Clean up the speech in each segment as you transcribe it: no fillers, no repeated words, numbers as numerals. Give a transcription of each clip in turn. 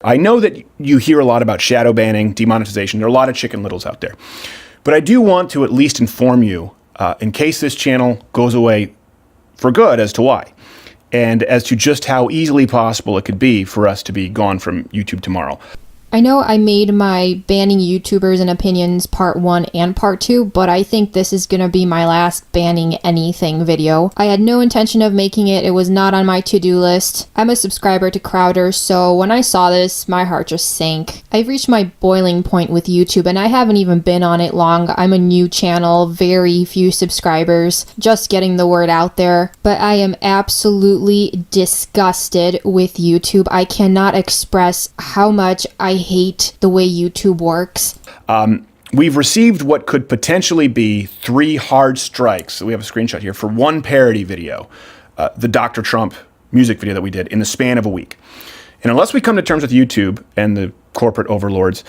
I know that you hear a lot about shadow banning, demonetization. There are a lot of chicken littles out there. But I do want to at least inform you, in case this channel goes away for good, as to why. And as to just how easily possible it could be for us to be gone from YouTube tomorrow. I know I made my banning YouTubers and opinions part 1 and part 2, but I think this is gonna be my last banning anything video. I had no intention of making it. It was not on my to-do list. I'm a subscriber to Crowder, so when I saw this, my heart just sank. I've reached my boiling point with YouTube, and I haven't even been on it long. I'm a new channel, very few subscribers, just getting the word out there. But I am absolutely disgusted with YouTube. I cannot express how much I hate the way YouTube works. We've received what could potentially be 3 hard strikes. We have a screenshot here for one parody video, the Dr. Trump music video that we did in the span of a week. And unless we come to terms with YouTube and the corporate overlords,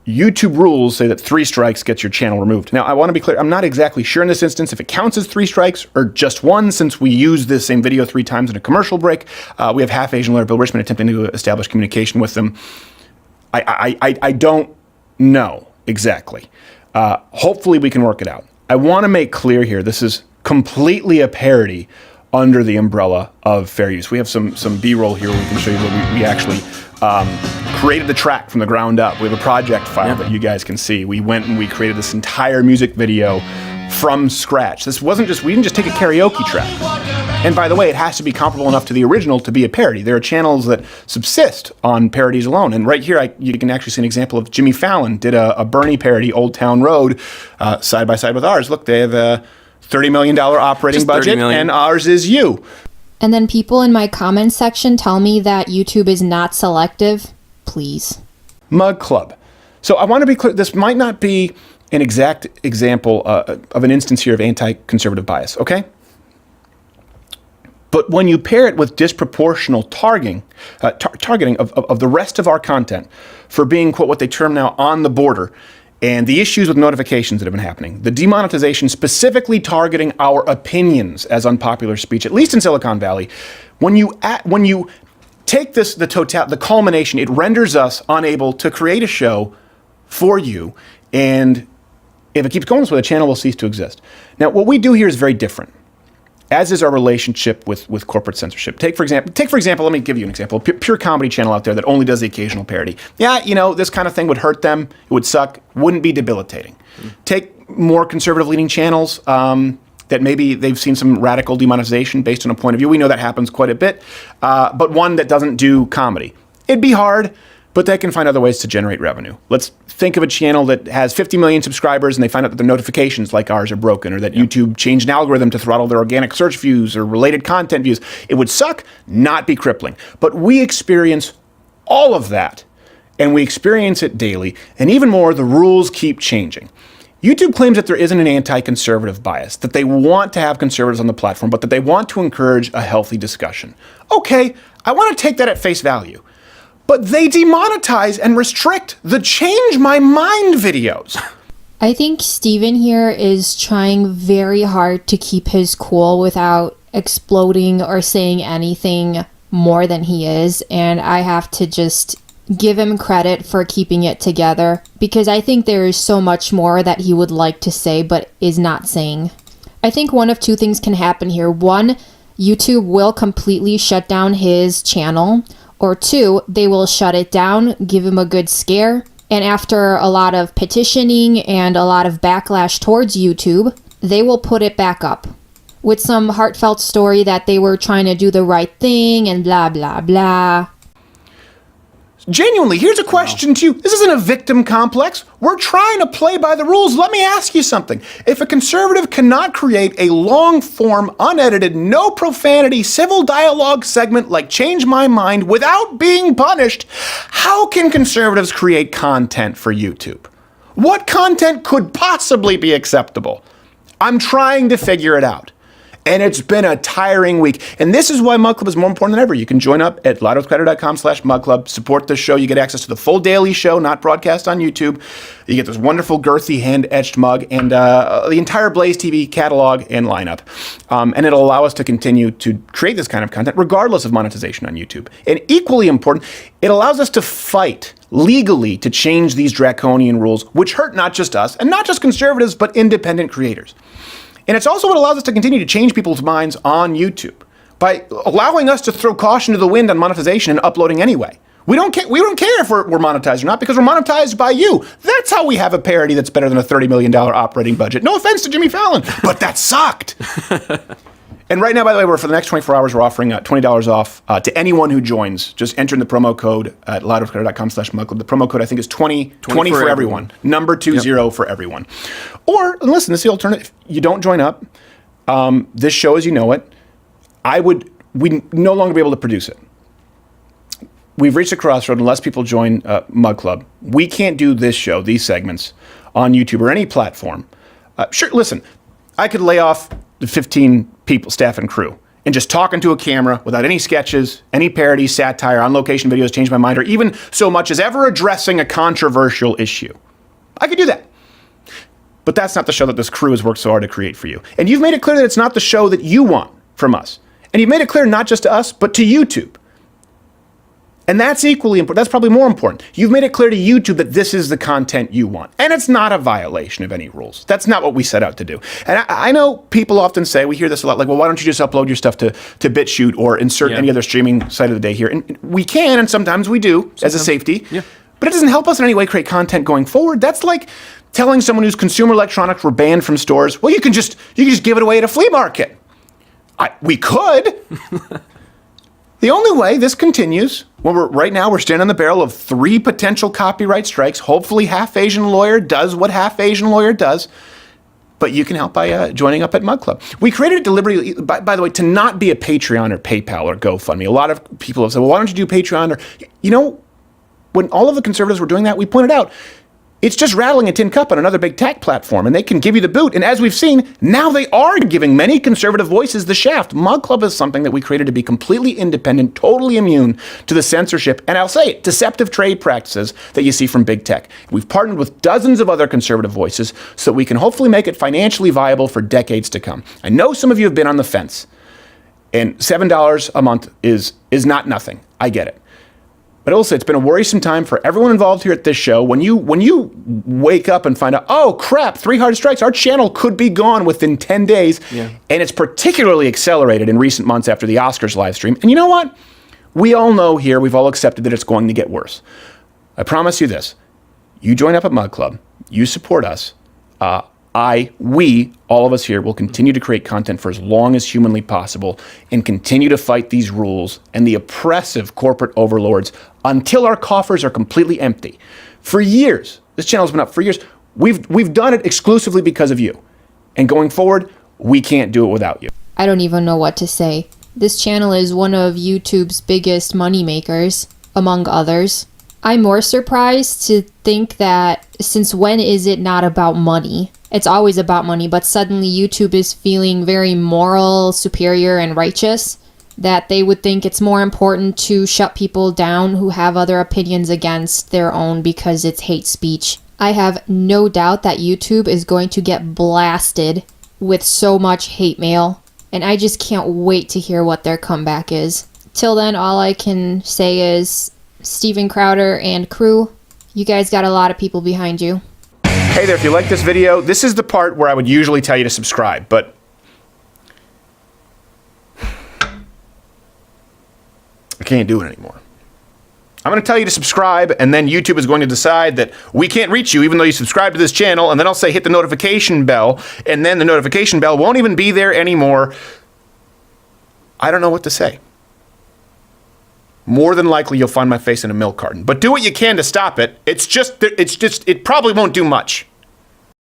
YouTube rules say that 3 strikes gets your channel removed. Now, I want to be clear, I'm not exactly sure in this instance if it counts as 3 strikes or just 1, since we used this same video 3 times in a commercial break. We have half Asian lawyer Bill Richmond attempting to establish communication with them. I don't know exactly. Hopefully we can work it out. I want to make clear here, this is completely a parody under the umbrella of fair use. We have some B-roll here where we can show you that we actually created the track from the ground up. We have a project file that you guys can see. We went and we created this entire music video from scratch. This wasn't just, we didn't just take a karaoke track. And by the way, it has to be comparable enough to the original to be a parody. There are channels that subsist on parodies alone. And right here, you can actually see an example of Jimmy Fallon did a Bernie parody, Old Town Road, side by side with ours. Look, they have a $30 million operating budget, and ours is you. And then people in my comments section tell me that YouTube is not selective. Please. Mug Club. So I want to be clear, this might not be an exact example of an instance here of anti-conservative bias, okay? But when you pair it with disproportional targeting of the rest of our content for being, quote, what they term now on the border, and the issues with notifications that have been happening, the demonetization specifically targeting our opinions as unpopular speech, at least in Silicon Valley, when you take this, the culmination, it renders us unable to create a show for you, and if it keeps going this way, the channel will cease to exist. Now, what we do here is very different, as is our relationship with corporate censorship. Take for example, let me give you an example, pure comedy channel out there that only does the occasional parody. Yeah, you know, this kind of thing would hurt them, it would suck, wouldn't be debilitating. Take more conservative leaning channels that maybe they've seen some radical demonetization based on a point of view. We know that happens quite a bit, but one that doesn't do comedy. It'd be hard, but they can find other ways to generate revenue. Let's think of a channel that has 50 million subscribers and they find out that their notifications like ours are broken, or that YouTube changed an algorithm to throttle their organic search views or related content views. It would suck, not be crippling. But we experience all of that, and we experience it daily. And even more, the rules keep changing. YouTube claims that there isn't an anti-conservative bias, that they want to have conservatives on the platform, but that they want to encourage a healthy discussion. Okay, I want to take that at face value. But they demonetize and restrict the change my mind videos. I think Steven here is trying very hard to keep his cool without exploding or saying anything more than he is, and I have to just give him credit for keeping it together, because I think there is so much more that he would like to say but is not saying. I think one of 2 things can happen here. 1, YouTube will completely shut down his channel, or 2, they will shut it down, give him a good scare, and after a lot of petitioning and a lot of backlash towards YouTube, they will put it back up with some heartfelt story that they were trying to do the right thing and blah, blah, blah. Genuinely, here's a question to you. This isn't a victim complex. We're trying to play by the rules. Let me ask you something. If a conservative cannot create a long-form, unedited, no profanity, civil dialogue segment like Change My Mind without being punished, how can conservatives create content for YouTube? What content could possibly be acceptable? I'm trying to figure it out. And it's been a tiring week. And this is why Mug Club is more important than ever. You can join up at loudwithcrowder.com/Mug Club, support the show. You get access to the full daily show, not broadcast on YouTube. You get this wonderful, girthy, hand-etched mug and the entire Blaze TV catalog and lineup. And it'll allow us to continue to create this kind of content regardless of monetization on YouTube. And equally important, it allows us to fight legally to change these draconian rules, which hurt not just us and not just conservatives, but independent creators. And it's also what allows us to continue to change people's minds on YouTube by allowing us to throw caution to the wind on monetization and uploading anyway. We don't care if we're monetized or not because we're monetized by you. That's how we have a parody that's better than a $30 million operating budget. No offense to Jimmy Fallon, but that sucked. And right now, by the way, for the next 24 hours, we're offering $20 off to anyone who joins. Just enter in the promo code at loudwithcrowder.com/Mug Club. The promo code, I think, is 20 for everyone. Number 20 for everyone. Or, and listen, this is the alternative. You don't join up. This show, as you know it, we'd no longer be able to produce it. We've reached a crossroad unless people join Mug Club. We can't do this show, these segments, on YouTube or any platform. Sure, listen, I could lay off the 15 people, staff and crew, and just talk into a camera without any sketches, any parodies, satire, on-location videos, change my mind, or even so much as ever addressing a controversial issue. I could do that. But that's not the show that this crew has worked so hard to create for you. And you've made it clear that it's not the show that you want from us. And you've made it clear not just to us, but to YouTube. And that's equally important. That's probably more important. You've made it clear to YouTube that this is the content you want. And it's not a violation of any rules. That's not what we set out to do. And I know people often say, we hear this a lot, like, well, why don't you just upload your stuff to BitChute or insert any other streaming site of the day here? And we can, and sometimes we do, as a safety. Yeah. But it doesn't help us in any way create content going forward. That's like telling someone whose consumer electronics were banned from stores, well, you can just give it away at a flea market. We could. The only way this continues, right now we're standing on the barrel of 3 potential copyright strikes. Hopefully Half Asian Lawyer does what Half Asian Lawyer does. But you can help by joining up at Mug Club. We created it deliberately, by the way, to not be a Patreon or PayPal or GoFundMe. A lot of people have said, well, why don't you do Patreon? Or, when all of the conservatives were doing that, we pointed out, it's just rattling a tin cup on another big tech platform, and they can give you the boot. And as we've seen, now they are giving many conservative voices the shaft. Mug Club is something that we created to be completely independent, totally immune to the censorship, and I'll say it, deceptive trade practices that you see from big tech. We've partnered with dozens of other conservative voices so we can hopefully make it financially viable for decades to come. I know some of you have been on the fence, and $7 a month is not nothing. I get it. But also, it's been a worrisome time for everyone involved here at this show. When you wake up and find out, oh crap, 3 hard strikes, our channel could be gone within 10 days. Yeah. And it's particularly accelerated in recent months after the Oscars live stream. And you know what? We all know here, we've all accepted that it's going to get worse. I promise you this. You join up at Mug Club. You support us. We, all of us here, will continue to create content for as long as humanly possible and continue to fight these rules and the oppressive corporate overlords until our coffers are completely empty. For years, this channel's been up for years. We've done it exclusively because of you. And going forward, we can't do it without you. I don't even know what to say. This channel is one of YouTube's biggest moneymakers, among others. I'm more surprised to think that since when is it not about money? It's always about money, but suddenly YouTube is feeling very moral, superior, and righteous, that they would think it's more important to shut people down who have other opinions against their own because it's hate speech. I have no doubt that YouTube is going to get blasted with so much hate mail, and I just can't wait to hear what their comeback is. Till then, all I can say is, Steven Crowder and crew, you guys got a lot of people behind you. Hey there, if you like this video, this is the part where I would usually tell you to subscribe, but I can't do it anymore. I'm going to tell you to subscribe, and then YouTube is going to decide that we can't reach you even though you subscribe to this channel, and then I'll say hit the notification bell, and then the notification bell won't even be there anymore. I don't know what to say. More than likely, you'll find my face in a milk carton. But do what you can to stop it. It probably won't do much.